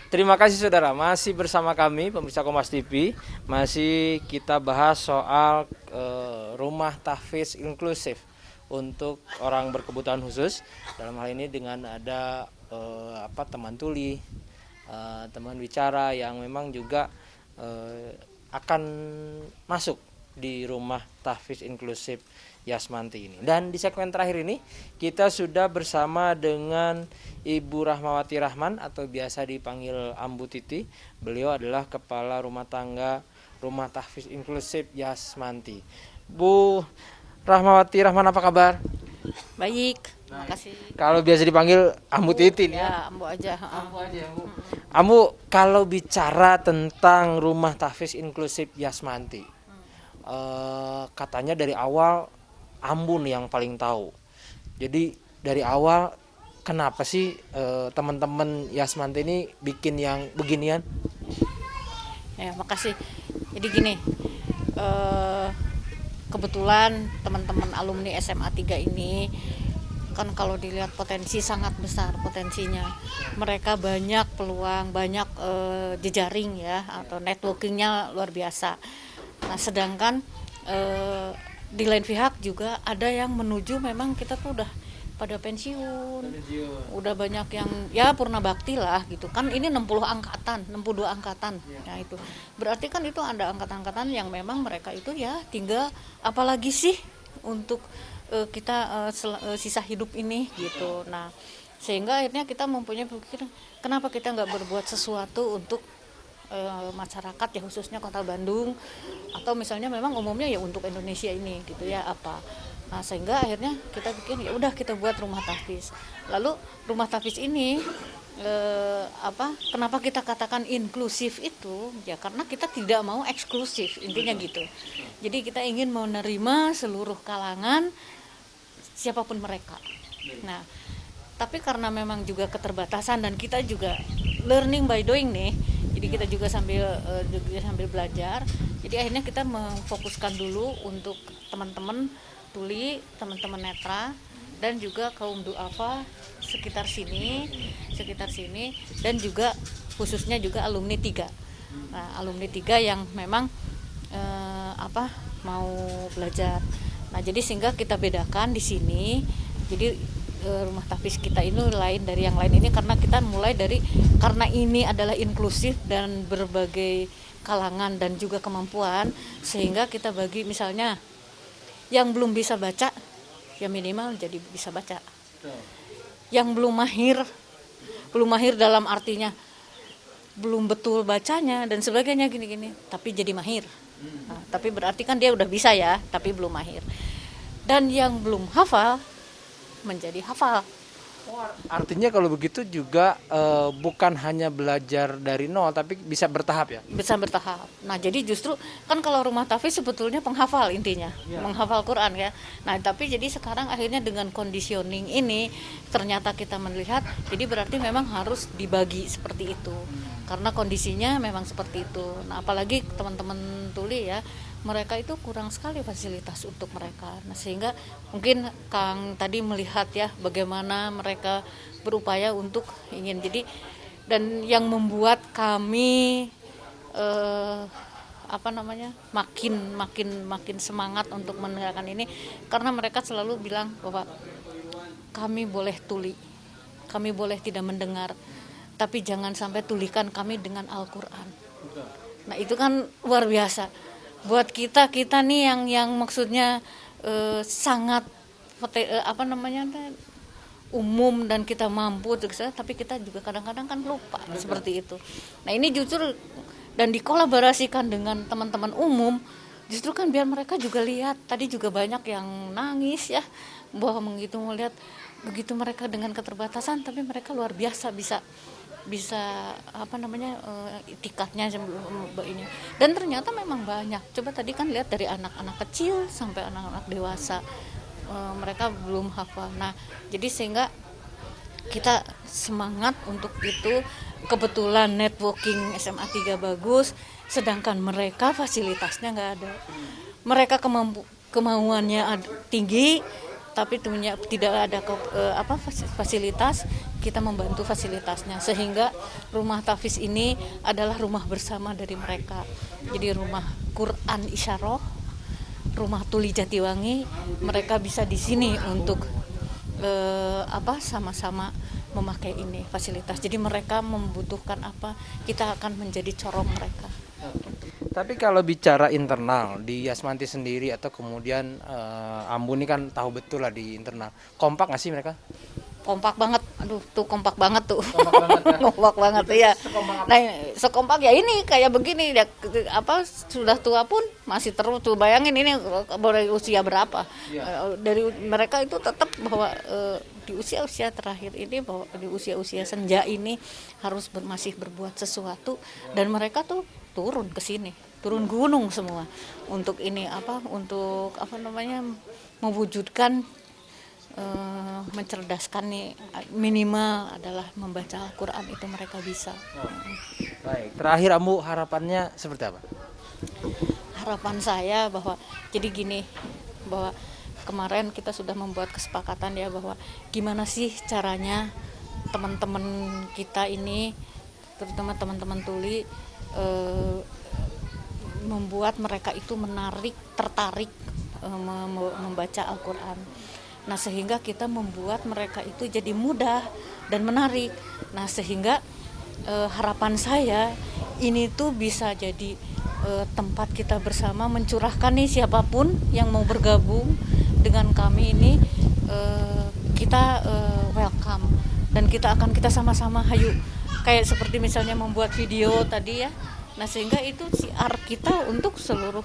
Terima kasih saudara, masih bersama kami pemirsa Kompas TV. Masih kita bahas soal rumah tahfiz inklusif untuk orang berkebutuhan khusus. Dalam hal ini dengan ada teman tuli, teman bicara yang memang juga akan masuk di rumah tahfiz inklusif Yasmanti ini. Dan di segmen terakhir ini kita sudah bersama dengan Ibu Rahmawati Rahman atau biasa dipanggil Ambu Titi. Beliau adalah kepala rumah tangga rumah tahfiz inklusif Yasmanti. Bu Rahmawati Rahman, apa kabar? Baik, terima kasih. Kalau biasa dipanggil Ambu Titi nih ya. Ambu aja. Ambu aja, Bu. Ambu, kalau bicara tentang rumah tahfiz inklusif Yasmanti, katanya dari awal Ambu nih yang paling tahu. Jadi dari awal kenapa sih teman-teman Yasmanti ini bikin yang beginian? Ya, makasih. Jadi gini, kebetulan teman-teman alumni SMA 3 ini kan kalau dilihat potensi sangat besar potensinya. Mereka banyak peluang, banyak jejaring ya atau networkingnya luar biasa. Nah, sedangkan di lain pihak juga ada yang menuju memang kita tuh udah pada pensiun. Udah banyak yang ya purna bakti lah gitu kan. Ini 60 angkatan, 62 angkatan. Nah, itu berarti kan itu ada angkatan-angkatan yang memang mereka itu ya tinggal apalagi sih untuk kita sisa hidup ini gitu. Nah, sehingga akhirnya kita mempunyai pikir kenapa kita nggak berbuat sesuatu untuk masyarakat ya, khususnya Kota Bandung atau misalnya memang umumnya ya untuk Indonesia ini gitu ya apa. Nah, sehingga akhirnya kita bikin ya udah kita buat rumah tahfiz. Lalu rumah tahfiz ini kenapa kita katakan inklusif itu ya karena kita tidak mau eksklusif, intinya gitu. Jadi kita ingin menerima seluruh kalangan siapapun mereka. Nah, tapi karena memang juga keterbatasan dan kita juga learning by doing nih. Jadi kita juga sambil belajar. Jadi akhirnya kita memfokuskan dulu untuk teman-teman tuli, teman-teman netra dan juga kaum duafa sekitar sini dan juga khususnya juga alumni 3. Nah, alumni 3 yang memang mau belajar. Nah, jadi sehingga kita bedakan di sini. Jadi rumah tahfiz kita ini lain dari yang lain ini karena kita mulai dari karena ini adalah inklusif dan berbagai kalangan dan juga kemampuan, sehingga kita bagi misalnya yang belum bisa baca ya minimal jadi bisa baca. Yang belum mahir dalam artinya belum betul bacanya dan sebagainya gini-gini tapi jadi mahir. Nah, tapi berarti kan dia udah bisa ya tapi belum mahir. Dan yang belum hafal menjadi hafal. Artinya kalau begitu juga bukan hanya belajar dari nol tapi bisa bertahap ya? Bisa bertahap. Nah, jadi justru kan kalau rumah tahfiz sebetulnya penghafal intinya, menghafal Quran ya. Nah, tapi jadi sekarang akhirnya dengan conditioning ini ternyata kita melihat jadi berarti memang harus dibagi seperti itu. Karena kondisinya memang seperti itu. Nah, apalagi teman-teman tuli ya, mereka itu kurang sekali fasilitas untuk mereka. Nah, sehingga mungkin Kang tadi melihat ya bagaimana mereka berupaya untuk ingin jadi dan yang membuat kami makin semangat untuk menegakkan ini karena mereka selalu bilang bahwa kami boleh tuli, kami boleh tidak mendengar, tapi jangan sampai tulikan kami dengan Al-Quran. Nah, itu kan luar biasa. Buat kita nih yang maksudnya sangat umum dan kita mampu tapi kita juga kadang-kadang kan lupa seperti itu. Nah, ini justru dan dikolaborasikan dengan teman-teman umum justru kan biar mereka juga lihat. Tadi juga banyak yang nangis ya bahwa melihat begitu mereka dengan keterbatasan tapi mereka luar biasa bisa itikadnya ini dan ternyata memang banyak. Coba tadi kan lihat dari anak-anak kecil sampai anak-anak dewasa mereka belum hafal. Nah, jadi sehingga kita semangat untuk itu. Kebetulan networking SMA 3 bagus, sedangkan mereka fasilitasnya nggak ada. Mereka kemauannya tinggi tapi tidak ada fasilitas. kita membantu fasilitasnya, sehingga rumah tahfiz ini adalah rumah bersama dari mereka. Jadi rumah Quran Isyarah, rumah tuli Jatiwangi, mereka bisa di sini untuk sama-sama memakai ini fasilitas. Jadi mereka membutuhkan apa, kita akan menjadi corong mereka. Tapi kalau bicara internal di Yasmanti sendiri atau kemudian Ambu ini kan tahu betul lah di internal, kompak nggak sih mereka? Kompak banget, aduh tuh kompak banget tuh. Kompak banget ya? Kompak banget ya. Sekompak apa? Nah, sekompak ya ini kayak begini ya, sudah tua pun masih terus tuh, bayangin ini dari usia berapa. Dari mereka itu tetap bahwa di usia-usia terakhir ini, bahwa di usia-usia senja ini harus masih berbuat sesuatu, dan mereka tuh turun ke sini, turun gunung semua untuk ini untuk mewujudkan, mencerdaskan nih, minimal adalah membaca Al-Quran itu mereka bisa. Baik, terakhir Ambu harapannya seperti apa? Harapan saya bahwa jadi gini, bahwa kemarin kita sudah membuat kesepakatan ya, bahwa gimana sih caranya teman-teman kita ini, terutama teman-teman tuli, membuat mereka itu tertarik membaca Al-Quran. Nah, sehingga kita membuat mereka itu jadi mudah dan menarik. Nah, sehingga harapan saya ini tuh bisa jadi tempat kita bersama mencurahkan nih, siapapun yang mau bergabung dengan kami ini, kita welcome, dan kita sama-sama hayu, kayak seperti misalnya membuat video tadi ya. Nah, sehingga itu siar kita untuk seluruh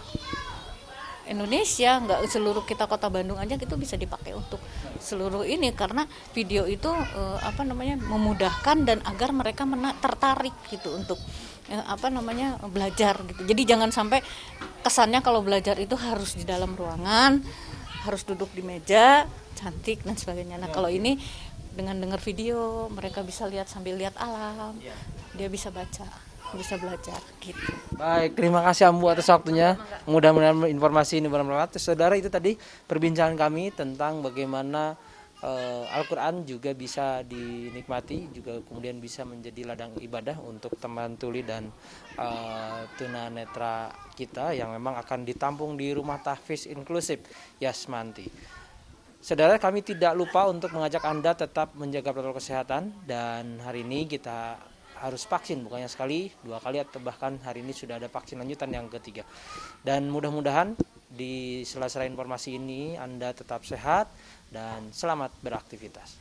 Indonesia, nggak seluruh kita kota Bandung aja, gitu bisa dipakai untuk seluruh ini, karena video itu memudahkan dan agar mereka tertarik gitu untuk belajar gitu. Jadi jangan sampai kesannya kalau belajar itu harus di dalam ruangan, harus duduk di meja cantik dan sebagainya. Nah, kalau ini dengan dengar video, mereka bisa lihat sambil lihat alam, dia bisa baca, bisa belajar gitu. Baik, terima kasih Ambu atas waktunya. Mudah-mudahan informasi ini bermanfaat. Saudara, itu tadi perbincangan kami tentang bagaimana Al-Quran juga bisa dinikmati, juga kemudian bisa menjadi ladang ibadah untuk teman tuli dan tunanetra kita yang memang akan ditampung di rumah tahfiz inklusif Yasmanti. Saudara, kami tidak lupa untuk mengajak Anda tetap menjaga protokol kesehatan, dan hari ini kita harus vaksin, bukannya sekali, 2 kali, atau bahkan hari ini sudah ada vaksin lanjutan yang ketiga. Dan mudah-mudahan di sela-sela informasi ini Anda tetap sehat dan selamat beraktivitas.